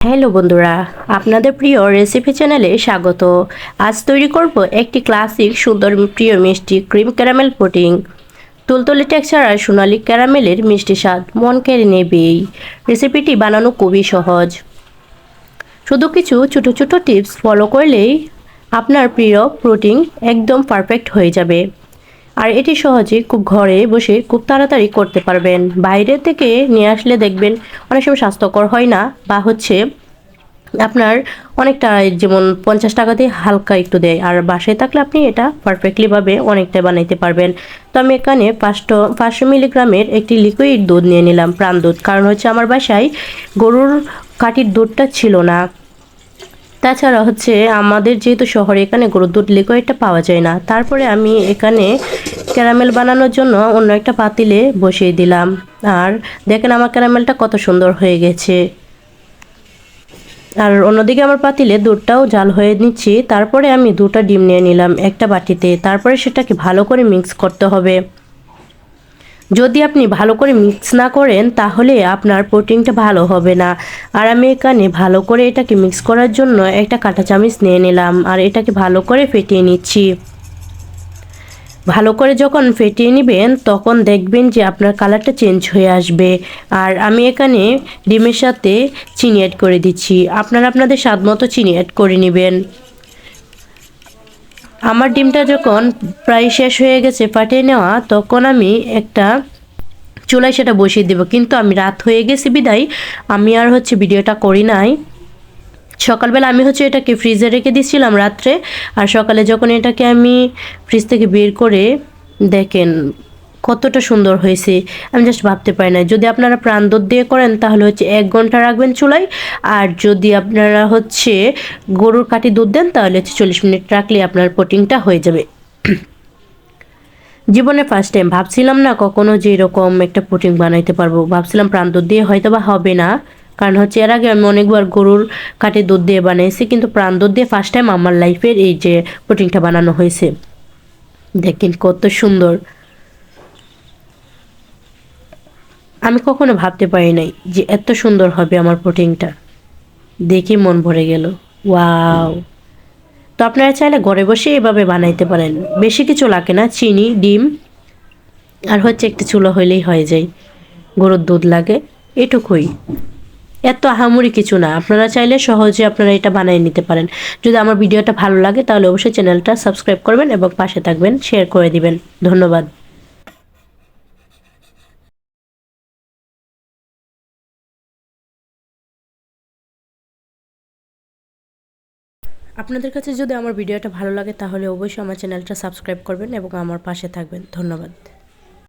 Hello বন্ধুরা, আপনাদের প্রিয় রেসিপি চ্যানেলে স্বাগত। আজ তৈরি করব একটি ক্লাসিক সুন্দর প্রিয় মিষ্টি ক্রিম ক্যারামেল পুডিং। তুলতুলে টেক্সচার আর সোনালি ক্যারামেলের মিষ্টি স্বাদ মন কেড়ে নেবেই। রেসিপিটি বানানো খুবই সহজ, শুধু কিছু ছোটো ছোটো টিপস ফলো করলেই আপনার প্রিয় পুডিং একদম পারফেক্ট হয়ে যাবে। আর এটি সহজে খুব ঘরে বসে খুব তাড়াতাড়ি করতে পারবেন। বাইরে থেকে নিয়ে আসলে দেখবেন অনেক সময় স্বাস্থ্যকর হয় না, বা আপনার অনেকটা, যেমন 50 টাকা দিয়ে হালকা একটু দেয়। আর বাসায় থাকলে আপনি এটা পারফেক্টলিভাবে অনেকটা বানাইতে পারবেন। তো আমি এখানে 500 মিলিগ্রামের একটি লিকুইড দুধ নিয়ে নিলাম, প্রাণ দুধ। কারণ আমার বাসায় গরুর কাঠির দুধটা ছিল না। তাছাড়া আমাদের যেহেতু শহরে এখানে গরুর দুধ লিকুইডটা পাওয়া যায় না। তারপরে আমি এখানে ক্যারামেল বানানোর জন্য অন্য একটা পাতিলে বসিয়ে দিলাম। আর দেখেন আমার ক্যারামেলটা কত সুন্দর হয়ে গেছে। আর অন্যদিকে আমার পাতিলে দুধটাও জাল হয়ে নিচ্ছি। তারপরে আমি 2টা ডিম নিয়ে নিলাম একটা বাটিতে। তারপরে সেটাকে ভালো করে মিক্স করতে হবে। যদি আপনি ভালো করে মিক্স না করেন তাহলে আপনার পুডিংটা ভালো হবে না। আর আমি এখানে ভালো করে এটাকে মিক্স করার জন্য একটা কাঁটা চামচ নিয়ে নিলাম, আর এটাকে ভালো করে ফেটিয়ে নিচ্ছি। ভালো করে যখন ফেটিয়ে নেবেন তখন দেখবেন যে আপনার কালারটা চেঞ্জ হয়ে আসবে। আর আমি এখানে ডিমের সাথে চিনি অ্যাড করে দিচ্ছি। আপনারা আপনাদের স্বাদ মতো চিনি অ্যাড করে নেবেন। আমার ডিমটা যখন প্রায় শেষ হয়ে গেছে ফাটিয়ে নেওয়া, তখন আমি একটা চুলায় সেটা বসিয়ে দেব। কিন্তু আমি রাত হয়ে গেছে বিদায় আমি আর ভিডিওটা করি নাই। সকালবেলা আমি এটাকে ফ্রিজে রেখে দিয়েছিলাম রাত্রে। আর সকালে যখন এটাকে আমি ফ্রিজ থেকে বের করে, দেখেন কতটা সুন্দর হয়েছে। আমি জাস্ট ভাবতে পারি না। যদি আপনারা প্রাণ দুধ দিয়ে করেন তাহলে 1 ঘন্টা রাখবেন চুলায়। আর যদি আপনারা গরুর কাঠি দুধ দেন তাহলে 40 মিনিট রাখলে আপনার পুডিংটা হয়ে যাবে। জীবনে ফার্স্ট টাইম ভাবছিলাম না কখনো যে এরকম একটা পুডিং বানাইতে পারবো। ভাবছিলাম প্রাণ দুধ দিয়ে হয়তো বা হবে না, কারণ এর আগে আমি অনেকবার গরুর কাঠি দুধ দিয়ে বানিয়েছি, কিন্তু প্রাণ দুধ দিয়ে ফার্স্ট টাইম আমার লাইফের এই যে পুডিংটা বানানো হয়েছে। দেখেন কত সুন্দর। আমি কখনো ভাবতে পারি নাই যে এত সুন্দর হবে আমার পুডিংটা। দেখে মন ভরে গেল। ওয়াও! তো আপনারা চাইলে ঘরে বসে এভাবে বানাইতে পারেন। বেশি কিছু লাগে না, চিনি, ডিম আর একটা চুলা হইলেই হয়ে যায়। গরুর দুধ লাগে এটুকুই, এত আহামরি কিছু না। আপনারা চাইলে সহজে আপনারা এটা বানিয়ে নিতে পারেন। যদি আমার ভিডিওটা ভালো লাগে তাহলে অবশ্যই চ্যানেলটা সাবস্ক্রাইব করবেন এবং পাশে থাকবেন, শেয়ার করে দিবেন। ধন্যবাদ। আপনাদের কাছে যদি আমার ভিডিওটা ভালো লাগে তাহলে অবশ্যই আমার চ্যানেলটা সাবস্ক্রাইব করবেন এবং আমার পাশে থাকবেন। ধন্যবাদ।